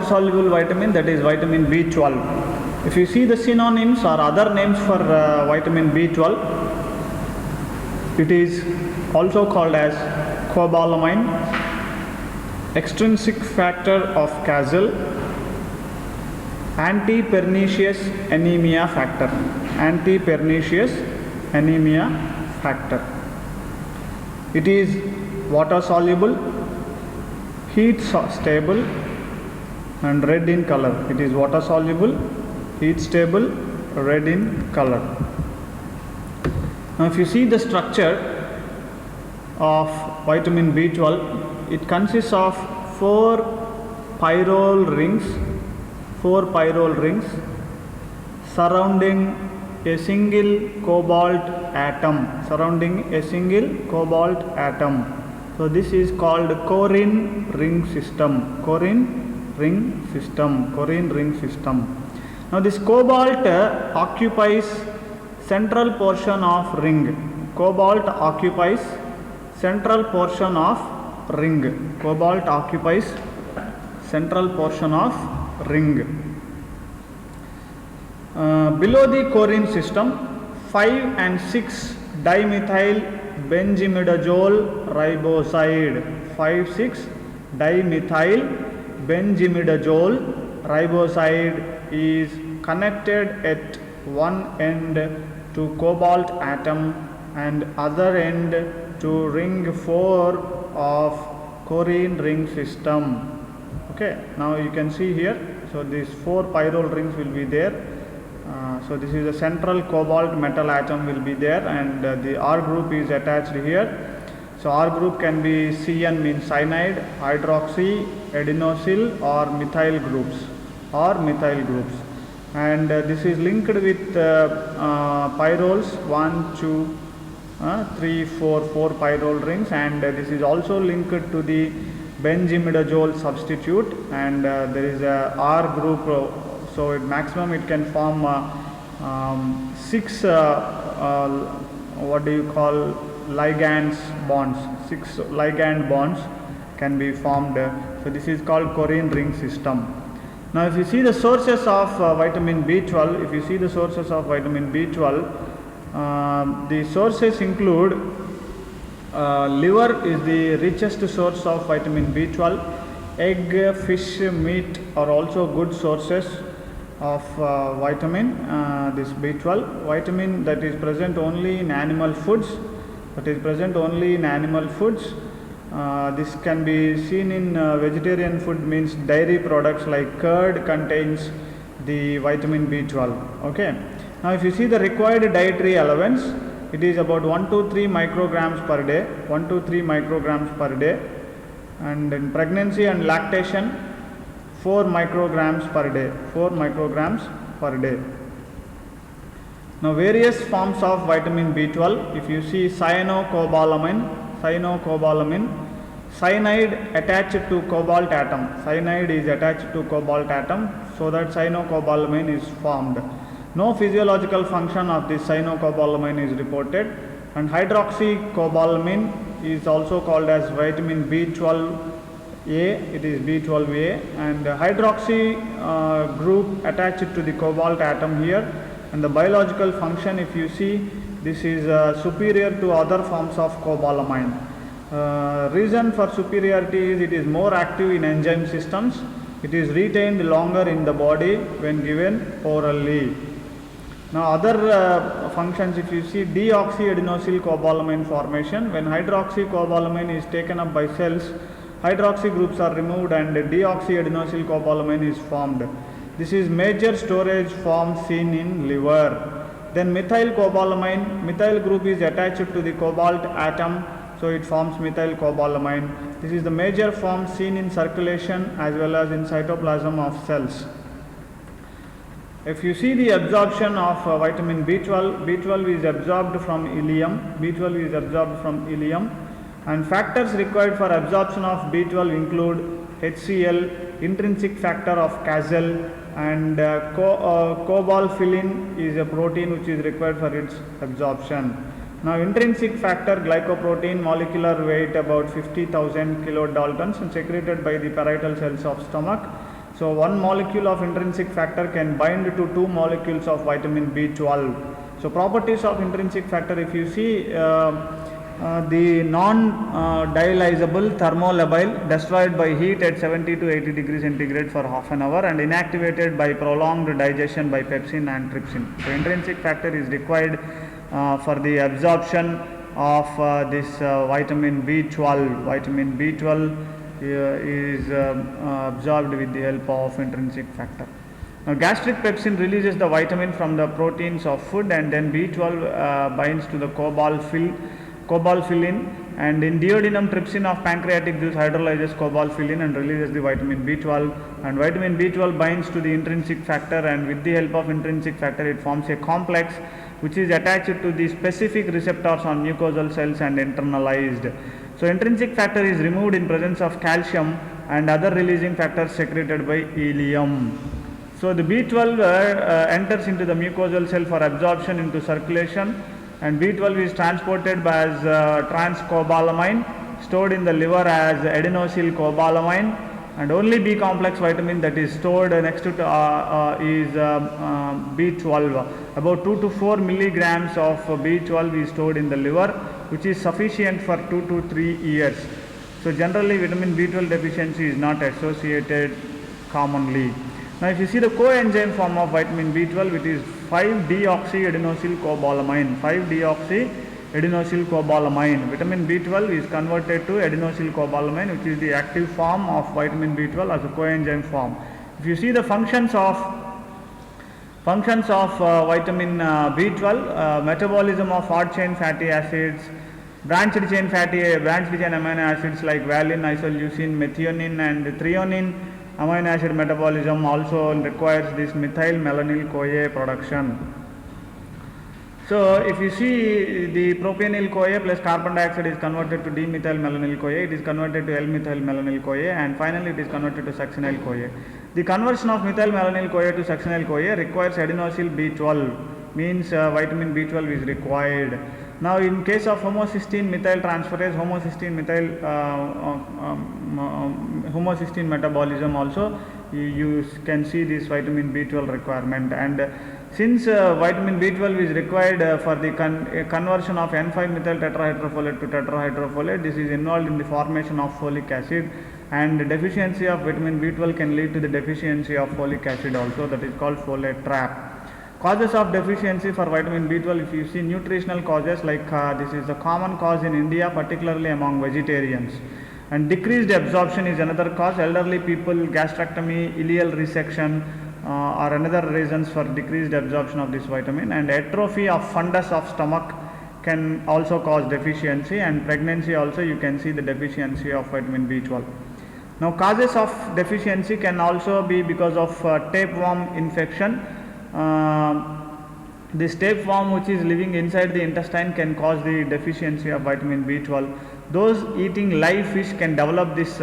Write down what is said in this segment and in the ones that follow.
soluble vitamin, that is vitamin B12. If you see the synonyms or other names for vitamin B12, it is also called as cobalamin, extrinsic factor of Castle, anti-pernicious anemia factor, anti-pernicious anemia factor. It is water soluble, heat stable and red in color. It is water soluble, heat stable, red in color. Now if you see the structure of vitamin B12, it consists of four pyrrole rings surrounding a single cobalt atom, So this is called Corine ring system. Now this cobalt occupies central portion of ring. Below the Corine system, 5 and 6 dimethyl benzimidazole riboside, 5,6 dimethyl benzimidazole riboside is connected at one end to cobalt atom and other end to ring 4 of Corine ring system. Okay, now you can see here, so these 4 pyrrole rings will be there. So this is the central cobalt metal atom will be there, and the R group is attached here. So R group can be CN means cyanide, hydroxy, adenosyl or methyl groups, and this is linked with pyrroles 1, 2, 3, 4 pyrrole rings, and this is also linked to the benzimidazole substitute, and there is a R group, so at maximum it can form 6 ligands bonds, 6 ligand bonds can be formed. So this is called Corine ring system. Now if you see the sources of vitamin B12, the sources include liver is the richest source of vitamin B12. Egg, fish, meat are also good sources of vitamin, this B12. Vitamin that is present only in animal foods. This can be seen in vegetarian food, means dairy products like curd contains the vitamin B12. Okay. Now if you see the required dietary allowance, it is about 1 to 3 micrograms per day, and in pregnancy and lactation 4 micrograms per day. Now various forms of vitamin B12, if you see cyanocobalamin, cyanide attached to cobalt atom, so that cyanocobalamin is formed. No physiological function of this cyanocobalamin is reported, and hydroxycobalamin is also called as vitamin B12A, it is B12A, and hydroxy group attached to the cobalt atom here, and the biological function, if you see, this is superior to other forms of cobalamin. Reason for superiority is it is more active in enzyme systems, it is retained longer in the body when given orally. Now other functions, if you see deoxyadenosyl cobalamin formation, when hydroxycobalamin is taken up by cells, hydroxy groups are removed and deoxyadenosyl cobalamin is formed. This is major storage form seen in liver. Then methylcobalamin, methyl group is attached to the cobalt atom, so it forms methylcobalamin. This is the major form seen in circulation as well as in cytoplasm of cells. If you see the absorption of vitamin B12, B12 is absorbed from ileum, and factors required for absorption of B12 include HCl, intrinsic factor of Castle, and cobalphyllin is a protein which is required for its absorption. Now intrinsic factor glycoprotein, molecular weight about 50,000 kilodaltons and secreted by the parietal cells of stomach. So one molecule of intrinsic factor can bind to two molecules of vitamin B12. So properties of intrinsic factor, if you see, the non-dialyzable thermolabile destroyed by heat at 70 to 80 degrees centigrade for half an hour and inactivated by prolonged digestion by pepsin and trypsin. So intrinsic factor is required for the absorption of this vitamin B12. Vitamin B12 is absorbed with the help of intrinsic factor. Now gastric pepsin releases the vitamin from the proteins of food, and then B12 binds to the cobalphylline, and in duodenum trypsin of pancreatic juice hydrolyzes cobalphylline and releases the vitamin B12, and vitamin B12 binds to the intrinsic factor, and with the help of intrinsic factor it forms a complex which is attached to the specific receptors on mucosal cells and internalized. So intrinsic factor is removed in presence of calcium and other releasing factors secreted by ileum. So the B12 enters into the mucosal cell for absorption into circulation, and B12 is transported as transcobalamin, stored in the liver as adenosylcobalamin, and only B complex vitamin that is stored next to is B12. About 2 to 4 milligrams of B12 is stored in the liver, which is sufficient for 2 to 3 years. So generally vitamin B12 deficiency is not associated commonly. Now if you see the coenzyme form of vitamin B12, it is 5-deoxyadenosylcobalamin. 5-deoxyadenosylcobalamin. Vitamin B12 is converted to adenosylcobalamin, which is the active form of vitamin B12 as a coenzyme form. If you see the functions of vitamin B12, metabolism of short chain fatty acids, branched chain amino acids like valine, isoleucine, methionine and threonine. Amino acid metabolism also requires this methylmalonyl-CoA production. So if you see the propionyl-CoA plus carbon dioxide is converted to dimethylmalonyl-CoA, it is converted to L-methylmalonyl-CoA, and finally it is converted to succinyl-CoA. The conversion of methylmalonyl-CoA to succinyl-CoA requires adenosyl B12, means vitamin B12 is required. Now in case of homocysteine methyltransferase, homocysteine metabolism also you can see this vitamin B12 requirement, and since vitamin B12 is required for the conversion of N5-methyl tetrahydrofolate to tetrahydrofolate, this is involved in the formation of folic acid, and deficiency of vitamin B12 can lead to the deficiency of folic acid also, that is called folate trap. Causes of deficiency for vitamin B12, if you see nutritional causes, like this is a common cause in India, particularly among vegetarians. And decreased absorption is another cause. Elderly people, gastrectomy, ileal resection are another reasons for decreased absorption of this vitamin. And atrophy of fundus of stomach can also cause deficiency, and pregnancy also you can see the deficiency of vitamin B12. Now causes of deficiency can also be because of tapeworm infection. This tapeworm which is living inside the intestine can cause the deficiency of vitamin B12. Those eating live fish can develop this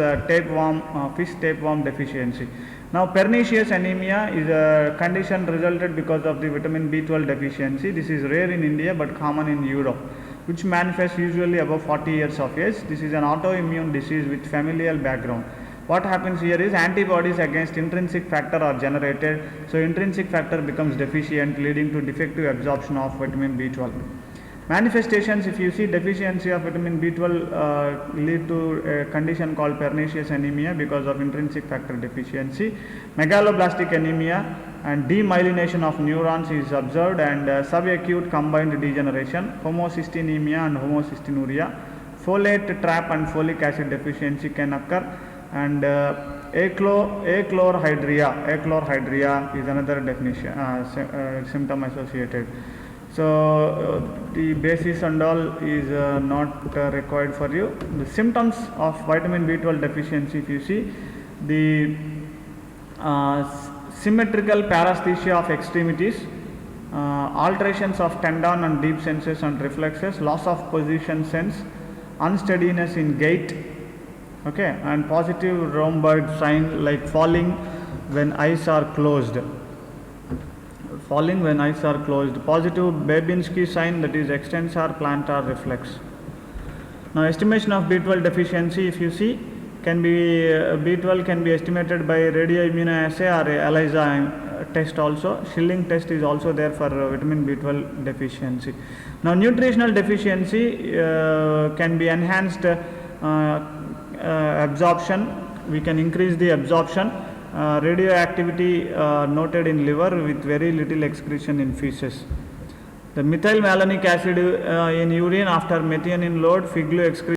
fish tapeworm deficiency. Now pernicious anemia is a condition resulted because of the vitamin B12 deficiency. This is rare in India but common in Europe, which manifests usually above 40 years of age. This is an autoimmune disease with familial background. What happens here is antibodies against intrinsic factor are generated, so intrinsic factor becomes deficient, leading to defective absorption of vitamin B12. Manifestations, if you see deficiency of vitamin B12 lead to a condition called pernicious anemia because of intrinsic factor deficiency. Megaloblastic anemia and demyelination of neurons is observed, and subacute combined degeneration, homocysteinemia and homocystinuria. Folate trap and folic acid deficiency can occur, and achlorhydria is another definition symptom associated. So the basis and all is not required for you. The symptoms of vitamin B12 deficiency, if you see, the symmetrical paresthesia of extremities, alterations of tendon and deep senses and reflexes, loss of position sense, unsteadiness in gait, okay, and positive rhomboid sign like falling when eyes are closed. Positive Babinski sign, that is extensor plantar reflex. Now estimation of B12 deficiency, if you see, can be B12 can be estimated by radioimmunoassay or ELISA test also. Schilling test is also there for vitamin B12 deficiency. Now nutritional deficiency can be enhanced absorption. We can increase the absorption. Radioactivity noted in liver with very little excretion in feces. The methylmalonic acid in urine after methionine load, Figlu excretion